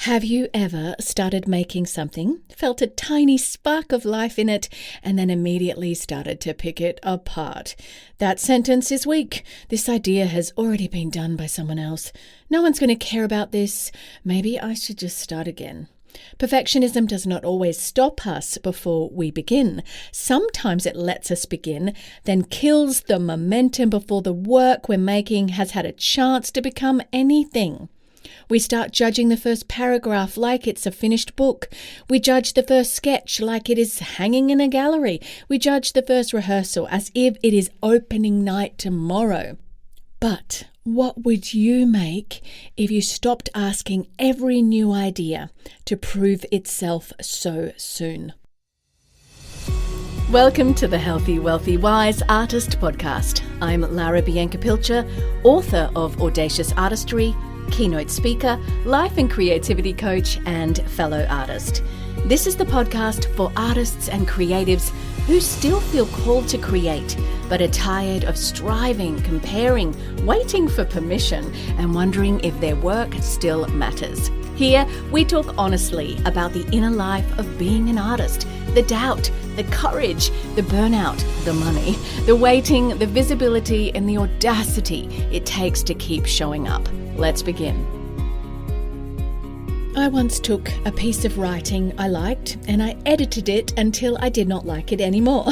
Have you ever started making something, felt a tiny spark of life in it, and then immediately started to pick it apart? That sentence is weak. This idea has already been done by someone else. No one's going to care about this. Maybe I should just start again. Perfectionism does not always stop us before we begin. Sometimes it lets us begin, then kills the momentum before the work we're making has had a chance to become anything. We start judging the first paragraph like it's a finished book. We judge the first sketch like it is hanging in a gallery. We judge the first rehearsal as if it is opening night tomorrow. But what would you make if you stopped asking every new idea to prove itself so soon? Welcome to the Healthy, Wealthy, Wise Artist Podcast. I'm Lara Bianca-Pilcher, author of Audacious Artistry, keynote speaker, life and creativity coach, and fellow artist. This is the podcast for artists and creatives who still feel called to create, but are tired of striving, comparing, waiting for permission, and wondering if their work still matters. Here, we talk honestly about the inner life of being an artist, the doubt, the courage, the burnout, the money, the waiting, the visibility, and the audacity it takes to keep showing up. Let's begin. I once took a piece of writing I liked and I edited it until I did not like it anymore.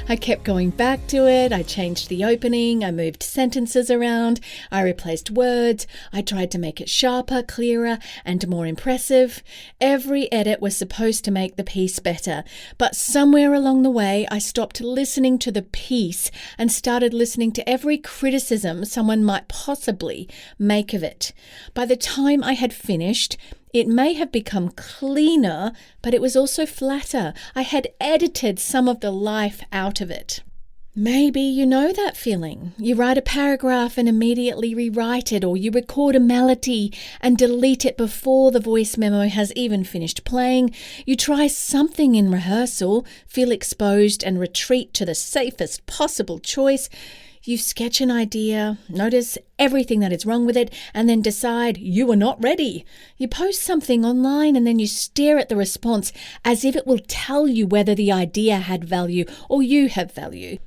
I kept going back to it. I changed the opening. I moved sentences around. I replaced words. I tried to make it sharper, clearer, and more impressive. Every edit was supposed to make the piece better. But somewhere along the way, I stopped listening to the piece and started listening to every criticism someone might possibly make of it. By the time I had finished, it may have become cleaner, but it was also flatter. I had edited some of the life out of it. Maybe you know that feeling. You write a paragraph and immediately rewrite it, or you record a melody and delete it before the voice memo has even finished playing. You try something in rehearsal, feel exposed and retreat to the safest possible choice. You sketch an idea, notice everything that is wrong with it, and then decide you are not ready. You post something online and then you stare at the response as if it will tell you whether the idea had value or you have value.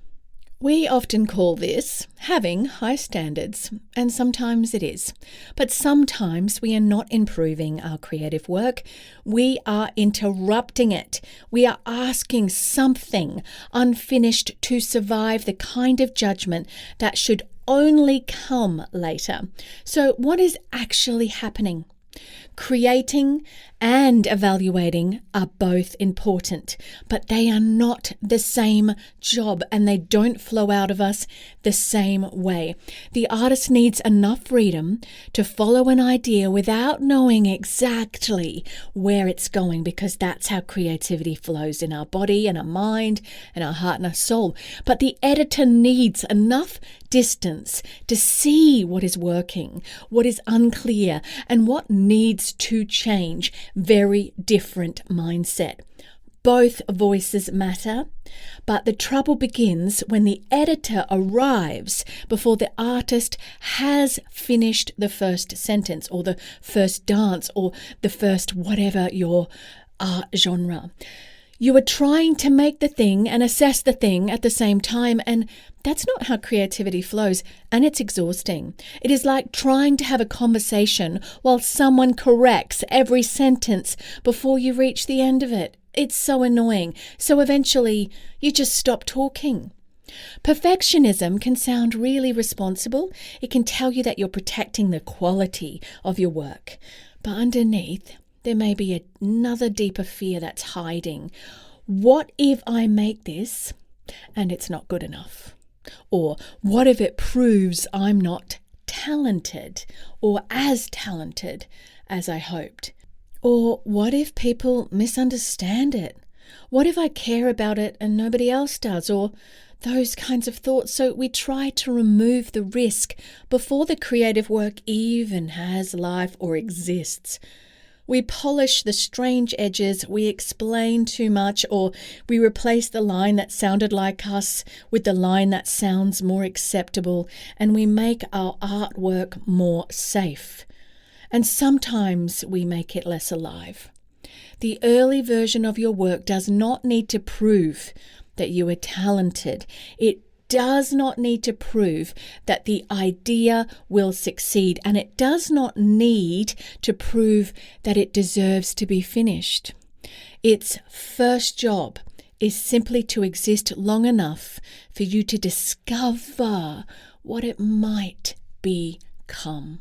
We often call this having high standards, and sometimes it is. But sometimes we are not improving our creative work. We are interrupting it. We are asking something unfinished to survive the kind of judgment that should only come later. So what is actually happening? Creating and evaluating are both important, but they are not the same job and they don't flow out of us the same way. The artist needs enough freedom to follow an idea without knowing exactly where it's going, because that's how creativity flows in our body and our mind and our heart and our soul. But the editor needs enough distance to see what is working, what is unclear, and what needs to change. Very different mindset. Both voices matter, but the trouble begins when the editor arrives before the artist has finished the first sentence or the first dance or the first whatever your art genre. You are trying to make the thing and assess the thing at the same time, and that's not how creativity flows, and it's exhausting. It is like trying to have a conversation while someone corrects every sentence before you reach the end of it. It's so annoying. So eventually, you just stop talking. Perfectionism can sound really responsible. It can tell you that you're protecting the quality of your work. But underneath, there may be another deeper fear that's hiding. What if I make this and it's not good enough? Or what if it proves I'm not talented or as talented as I hoped? Or what if people misunderstand it? What if I care about it and nobody else does? Or those kinds of thoughts. So we try to remove the risk before the creative work even has life or exists. We polish the strange edges, we explain too much, or we replace the line that sounded like us with the line that sounds more acceptable, and we make our artwork more safe. And sometimes we make it less alive. The early version of your work does not need to prove that you are talented. It does not need to prove that the idea will succeed, and it does not need to prove that it deserves to be finished. Its first job is simply to exist long enough for you to discover what it might become.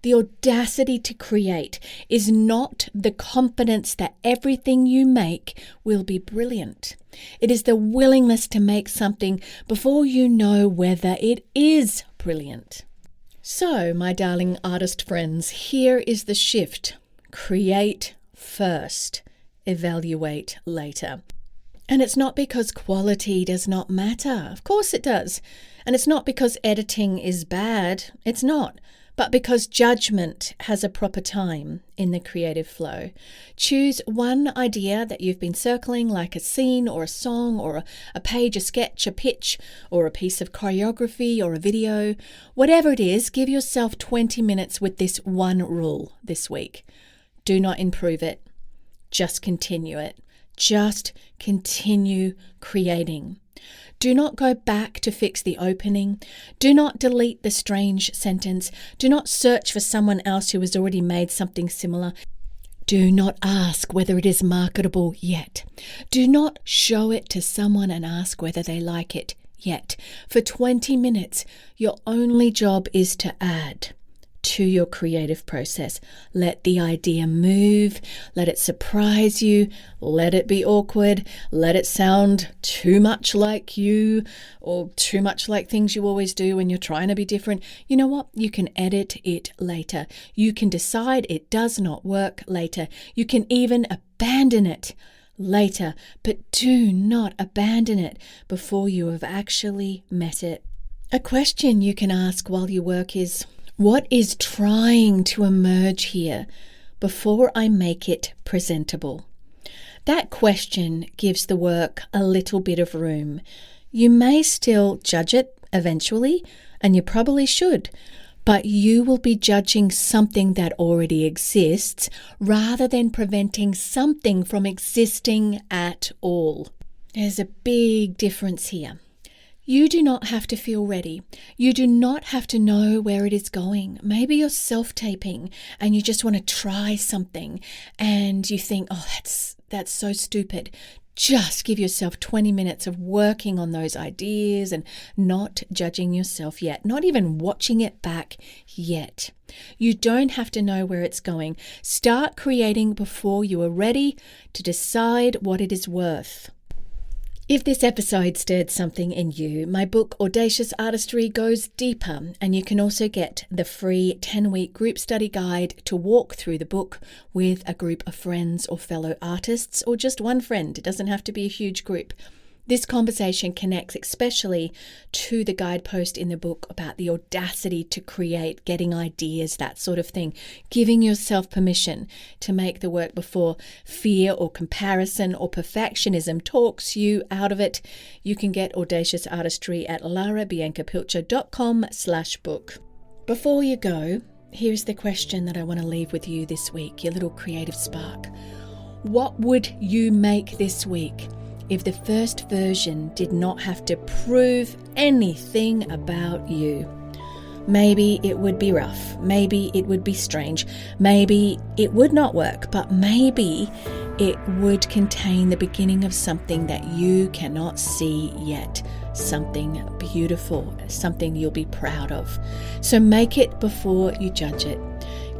The audacity to create is not the confidence that everything you make will be brilliant. It is the willingness to make something before you know whether it is brilliant. So, my darling artist friends, here is the shift. Create first, evaluate later. And it's not because quality does not matter. Of course it does. And it's not because editing is bad. It's not. But because judgment has a proper time in the creative flow. Choose one idea that you've been circling, like a scene or a song or a page, a sketch, a pitch, or a piece of choreography or a video. Whatever it is, give yourself 20 minutes with this one rule this week. Do not improve it. Just continue it. Just continue creating. Do not go back to fix the opening. Do not delete the strange sentence. Do not search for someone else who has already made something similar. Do not ask whether it is marketable yet. Do not show it to someone and ask whether they like it yet. For 20 minutes, your only job is to add to your creative process. Let the idea move, let it surprise you, let it be awkward, let it sound too much like you or too much like things you always do when you're trying to be different. You know what? You can edit it later. You can decide it does not work later. You can even abandon it later, but do not abandon it before you have actually met it. A question you can ask while you work is, what is trying to emerge here before I make it presentable? That question gives the work a little bit of room. You may still judge it eventually, and you probably should, but you will be judging something that already exists rather than preventing something from existing at all. There's a big difference here. You do not have to feel ready. You do not have to know where it is going. Maybe you're self-taping and you just want to try something and you think, oh, that's so stupid. Just give yourself 20 minutes of working on those ideas and not judging yourself yet, not even watching it back yet. You don't have to know where it's going. Start creating before you are ready to decide what it is worth. If this episode stirred something in you, my book Audacious Artistry goes deeper, and you can also get the free 10-week group study guide to walk through the book with a group of friends or fellow artists, or just one friend. It doesn't have to be a huge group. This conversation connects especially to the guidepost in the book about the audacity to create, getting ideas, that sort of thing, giving yourself permission to make the work before fear or comparison or perfectionism talks you out of it. You can get Audacious Artistry at larabiancapilcher.com/book. Before you go, here's the question that I want to leave with you this week, your little creative spark. What would you make this week if the first version did not have to prove anything about you? Maybe it would be rough. Maybe it would be strange. Maybe it would not work, but maybe it would contain the beginning of something that you cannot see yet. Something beautiful, something you'll be proud of. So make it before you judge it.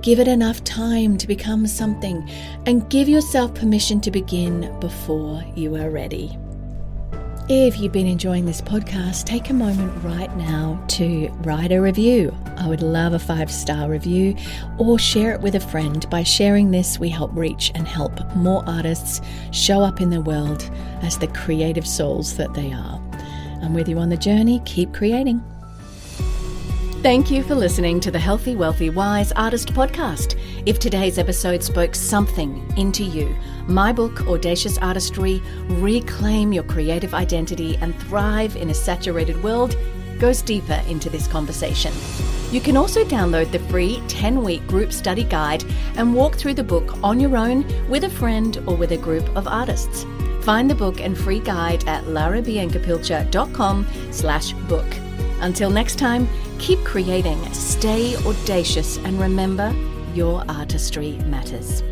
Give it enough time to become something, and give yourself permission to begin before you are ready. If you've been enjoying this podcast, take a moment right now to write a review. I would love a 5-star review, or share it with a friend. By sharing this, we help reach and help more artists show up in the world as the creative souls that they are. I'm with you on the journey. Keep creating. Thank you for listening to the Healthy, Wealthy, Wise Artist Podcast. If today's episode spoke something into you, my book, Audacious Artistry, Reclaim Your Creative Identity and Thrive in a Saturated World, goes deeper into this conversation. You can also download the free 10-week group study guide and walk through the book on your own, with a friend, or with a group of artists. Find the book and free guide at larabiancapilcher.com/book. Until next time, keep creating, stay audacious, and remember, your artistry matters.